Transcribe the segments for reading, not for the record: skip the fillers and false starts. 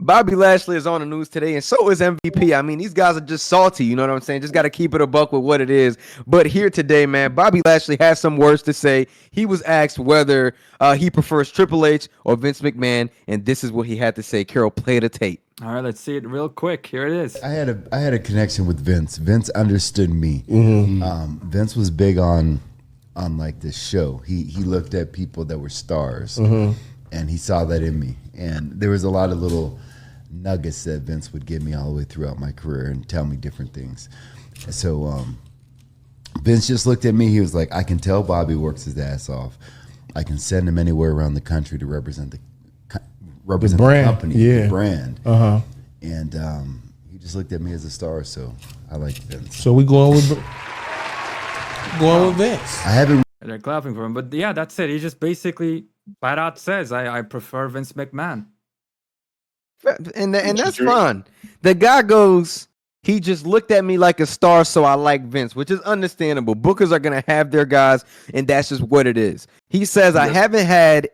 Bobby Lashley is on the news today, and so is MVP. I mean, these guys are just salty. You know what I'm saying? Just got to keep it a buck with what it is. But here today, man, Bobby Lashley has some words to say. He was asked whether he prefers Triple H or Vince McMahon, and this is what he had to say. Carol, play the tape. All right, let's see it real quick. Here it is. I had a connection with Vince. Vince understood me. Vince was big on like this show. He looked at people that were stars, and he saw that in me. And there was a lot of little nuggets that Vince would give me all the way throughout my career and tell me different things. So Vince just looked at me. He was like, I can tell Bobby works his ass off. I can send him anywhere around the country to represent the company, the brand. And he just looked at me as a star, so I like Vince. So we going with Vince. I haven't. They're clapping for him, but yeah, that's it. He just basically flat out says, I prefer Vince McMahon. And that's fine. The guy goes, he just looked at me like a star, so I like Vince, which is understandable. Bookers are going to have their guys, and that's just what it is. He says, I haven't had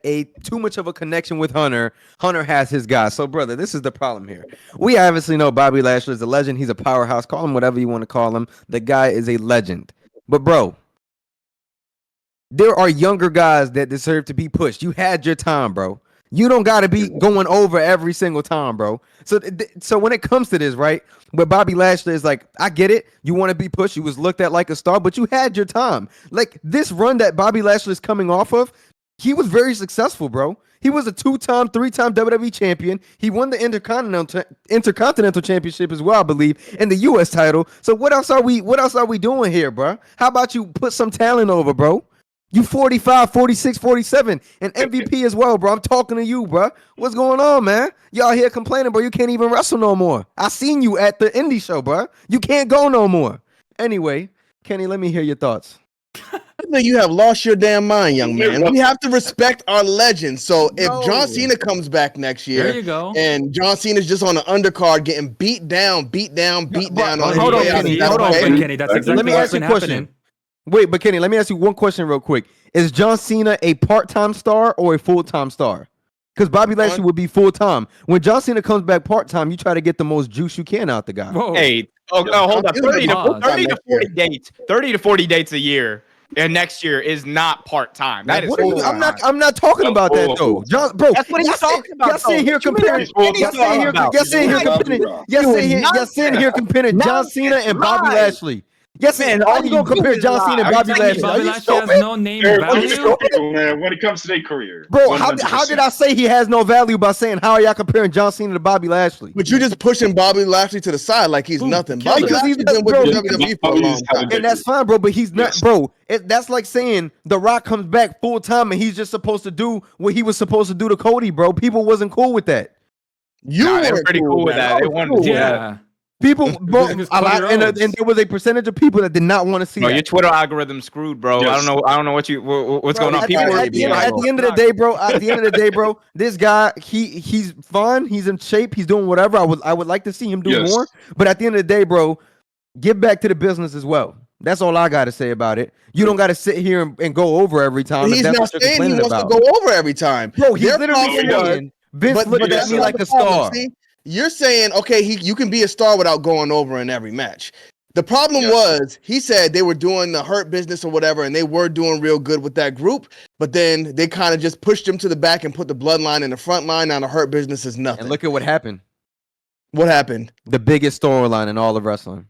too much of a connection with Hunter. Hunter has his guys. So, brother, this is the problem here. We obviously know Bobby Lashley is a legend. He's a powerhouse. Call him whatever you want to call him. The guy is a legend. But, bro, there are younger guys that deserve to be pushed. You had your time, bro. You don't got to be going over every single time, bro. So when it comes to this, right, where Bobby Lashley is like, I get it. You want to be pushed. You was looked at like a star, but you had your time. Like this run that Bobby Lashley is coming off of, he was very successful, bro. He was a 2-time, 3-time WWE champion. He won the Intercontinental Championship as well, I believe, and the U.S. title. So what else are we doing here, bro? How about you put some talent over, bro? You 45, 46, 47, and MVP as well, bro. I'm talking to you, bro. What's going on, man? Y'all here complaining, bro. You can't even wrestle no more. I seen you at the indie show, bro. You can't go no more. Anyway, Kenny, let me hear your thoughts. You have lost your damn mind, young man. We have to respect our legends. So if John Cena comes back next year, there you go. And John Cena's just on the undercard getting beat down. Hold on, Kenny. That's exactly what's been happening. Wait, but Kenny, let me ask you one question real quick. Is John Cena a part-time star or a full-time star? Because Bobby Lashley would be full-time. When John Cena comes back part-time, you try to get the most juice you can out the guy. Whoa. Hey, hold up. 30 to 40 dates. 30 to 40 dates a year. And next year is not part-time. That is I'm not talking about that though. John, bro, that's what he's talking about. Y'all sitting here comparing John Cena and Bobby Lashley. Yes, man. All you gonna compare John Cena and Bobby Lashley? Bobby Lashley has no name value, man. When it comes to their career, bro. How did I say he has no value by saying how are y'all comparing John Cena to Bobby Lashley? But you just pushing Bobby Lashley to the side like he's nothing. Bobby Lashley's been with WWE for a long time, and that's fine, bro. But he's not, bro. That's like saying The Rock comes back full time and he's just supposed to do what he was supposed to do to Cody, bro. People wasn't cool with that. You were pretty cool with that. They wanted to, yeah. People, bro, and there was a percentage of people that did not want to see that. Your Twitter algorithm screwed, bro. Yes. I don't know what's going on. At the end of the day, bro, this guy, he's fun, he's in shape, he's doing whatever. I would like to see him do more, but at the end of the day, bro, get back to the business as well. That's all I got to say about it. You don't got to sit here and go over every time. He's not saying he wants to go over every time, bro. He's literally saying Vince looked at me like a star. You're saying, okay, you can be a star without going over in every match. The problem was, he said they were doing the Hurt Business or whatever, and they were doing real good with that group, but then they kind of just pushed him to the back and put the Bloodline in the front line. Now the Hurt Business is nothing. And look at what happened. What happened? The biggest storyline in all of wrestling.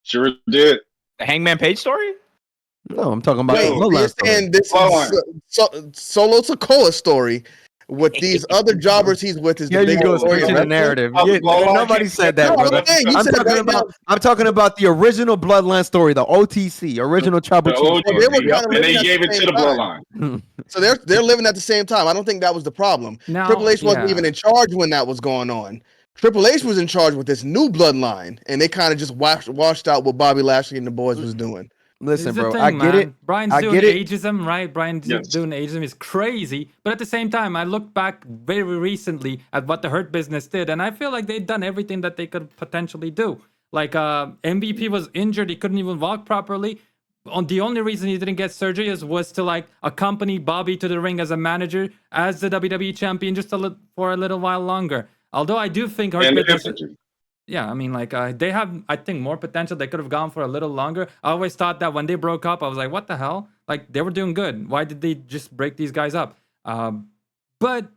Sure did. The Hangman Page story? No, I'm talking about you're saying this is Solo Sikoa story. With these other jobbers he's with is the big story in the narrative. Nobody said that, brother. I'm talking about the original Bloodline story, the OTC, original Tribal Chief. And they gave it to the Bloodline. So they're living at the same time. I don't think that was the problem. Triple H wasn't even in charge when that was going on. Triple H was in charge with this new Bloodline, and they kind of just washed out what Bobby Lashley and the boys was doing. Listen, bro, I get it. Brian's doing ageism, right? Brian's doing ageism is crazy. But at the same time, I look back very recently at what the Hurt Business did, and I feel like they've done everything that they could potentially do. Like MVP was injured; he couldn't even walk properly. The only reason he didn't get surgery was to like accompany Bobby to the ring as a manager, as the WWE champion, just for a little while longer. Although I do think Hurt And the Business. infantry. Yeah, I mean, like they have, I think, more potential. They could have gone for a little longer. I always thought that when they broke up, I was like, what the hell? Like they were doing good. Why did they just break these guys up? But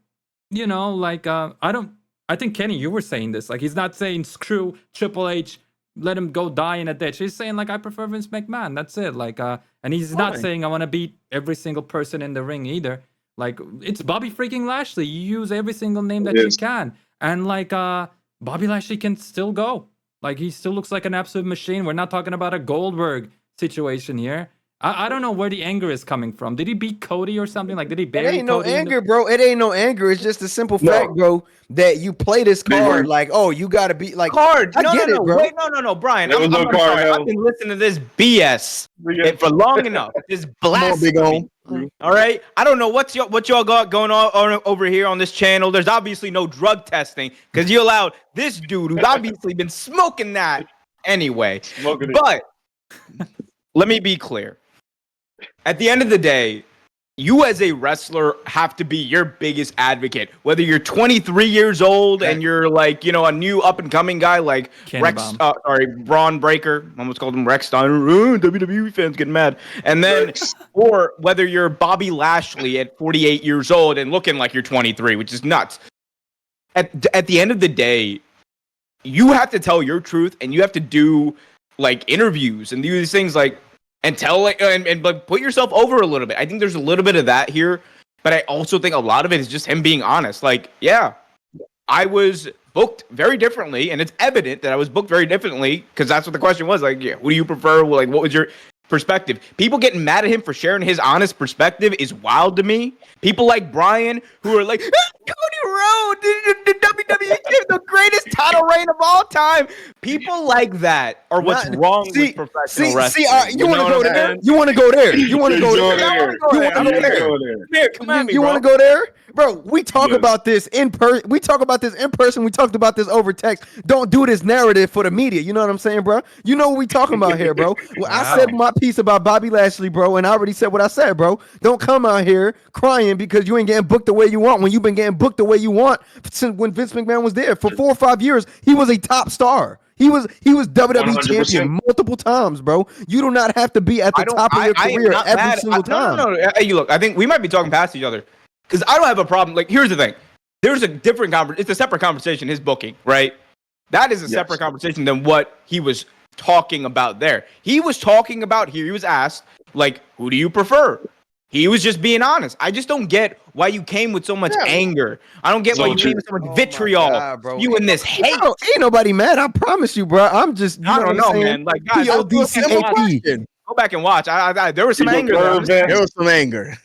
you know, like I don't. I think Kenny, you were saying this. Like he's not saying screw Triple H, let him go die in a ditch. He's saying like I prefer Vince McMahon. That's it. Like and he's not saying I want to beat every single person in the ring either. Like it's Bobby freaking Lashley. You use every single name that you can, and like Bobby Lashley can still go. Like he still looks like an absolute machine. We're not talking about a Goldberg situation here. I don't know where the anger is coming from. Did he beat Cody or something? Like did he bury It ain't no Cody anger, bro. It ain't no anger. It's just a simple fact, bro, that you play this card like, oh, you gotta be like Card. I get it, bro. Wait, no, Brian. There was no card, sorry. hell. I've been listening to this BS for long enough. This blasphemy. All right. I don't know what y'all got going on over here on this channel. There's obviously no drug testing because you allowed this dude who's obviously been smoking that anyway. But let me be clear. At the end of the day, you as a wrestler have to be your biggest advocate. Whether you're 23 years old and you're like, you know, a new up and coming guy like Braun Breaker. Almost called him Rex Steiner. WWE fans getting mad. And then, or whether you're Bobby Lashley at 48 years old and looking like you're 23, which is nuts. At the end of the day, you have to tell your truth and you have to do like interviews and do these things like. And tell and put yourself over a little bit. I think there's a little bit of that here, but I also think a lot of it is just him being honest. Like, yeah, I was booked very differently, and it's evident that I was booked very differently because that's what the question was. Like, yeah, who do you prefer? Like, what was your perspective? People getting mad at him for sharing his honest perspective is wild to me. People like Brian who are like, Cody Rhodes, the WWE the greatest title reign of all time. People like that are what's wrong with professional wrestling. You want to go there? You want to go there? You want to go there? You want to go there? Come at me, you want to go there? Bro, we talk about this in person. We talk about this in person. We talked about this over text. Don't do this narrative for the media. You know what I'm saying, bro? You know what we talking about here, bro. Well, I said my piece about Bobby Lashley, bro, and I already said what I said, bro. Don't come out here crying because you ain't getting booked the way you want when you've been getting booked the way you want since when Vince McMahon was there. For 4 or 5 years, he was a top star. He was WWE 100%. Champion multiple times, bro. You do not have to be at the top of your career every single time. No. Hey, you look, I think we might be talking past each other because I don't have a problem. Like, here's the thing. There's a different it's a separate conversation, his booking, right? That is a separate conversation than what he was talking about there. He was talking about here. He was asked, like, who do you prefer? He was just being honest. I just don't get why you came with so much anger. I don't get why you came with so much vitriol. God, you in this hate. Ain't nobody mad. I promise you, bro. I'm just, I don't know, man. Like, guys, go back and watch. There was some anger. There was some anger.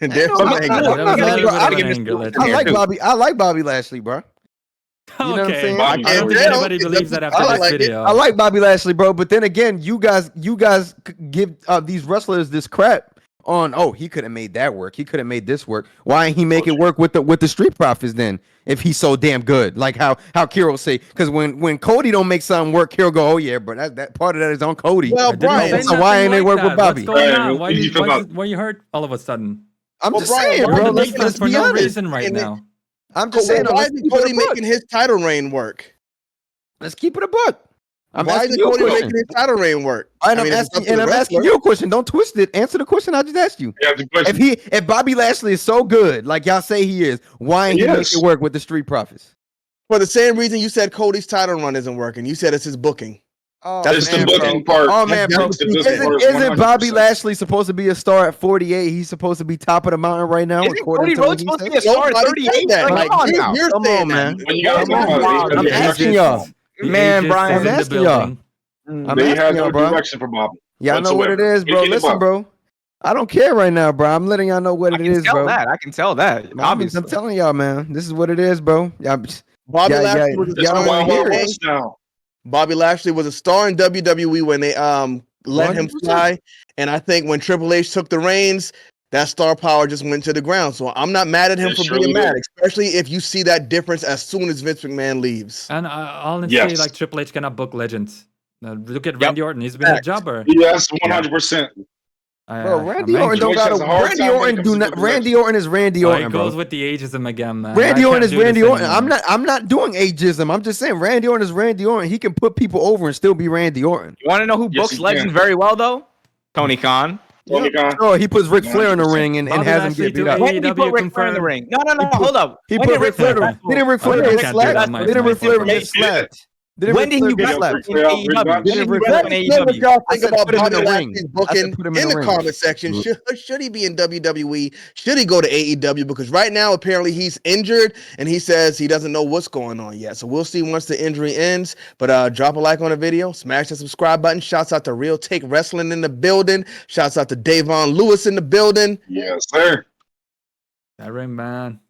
I like Bobby Lashley, bro. You know what I'm saying? I don't think anybody believes that after this video. I like Bobby Lashley, bro. But then again, you guys give these wrestlers this crap on. Oh, he could have made that work. He could have made this work. Why ain't he make it work with the Street Profits then? If he's so damn good, like how Kiro say, because when Cody don't make something work, Kiro go, oh yeah, but that part of that is on Cody. Well, Brian, so why ain't they work with Bobby? What's going on? Why you hurt all of a sudden? I'm just saying, bro. Let's for no reason right now. I'm just saying. Why isn't Cody making his title reign work? Let's keep it a buck. Why isn't Cody making his title reign work? I'm asking you a question. Don't twist it. Answer the question I just asked you. If Bobby Lashley is so good, like y'all say he is, why ain't he make it work with the Street Profits? For the same reason you said Cody's title run isn't working. You said it's his booking. Oh, that's the booking part. Oh man, bro. Isn't Bobby Lashley supposed to be a star at 48? He's supposed to be top of the mountain right now. Isn't Cody Rhodes supposed to be a star at 38? Come on, man. I'm asking y'all. Man, Brian, I'm asking y'all. They have no direction for Bobby. Y'all know what it is, bro. Listen, bro. I don't care right now, bro. I'm letting y'all know what it is, bro. I can tell that. Obviously, I'm telling y'all, man. This is what it is, bro. Bobby Lashley was a star. Bobby Lashley was a star in WWE when they let him fly, and I think when Triple H took the reins, that star power just went to the ground. So I'm not mad at him for being mad, especially if you see that difference as soon as Vince McMahon leaves. And honestly, like Triple H cannot book legends. Look at Randy Orton; he's been a jobber. Yes, 100%. Bro, Randy Orton don't got Randy Orton is Randy Orton, bro. He goes with the ageism again, man. Randy Orton is Randy Orton. I'm not doing ageism. I'm just saying Randy Orton is Randy Orton. He can put people over and still be Randy Orton. You want to know who books legends very well though? Tony Khan. Oh, he puts Ric Flair in the ring and has him get beat up. When did he put Ric Flair in the ring? No, hold up. He put Ric Flair. Didn't Ric Flair get slapped? Didn't Ric Flair get slapped? When did he get slapped in AEW? Let me know what y'all think about Bobby Lashley's booking in the comment section. Should he be in WWE? Should he go to AEW? Because right now, apparently, he's injured, and he says he doesn't know what's going on yet. So we'll see once the injury ends. But drop a like on the video. Smash the subscribe button. Shouts out to Real Take Wrestling in the building. Shouts out to Davon Lewis in the building. Yes, sir. That ring, man.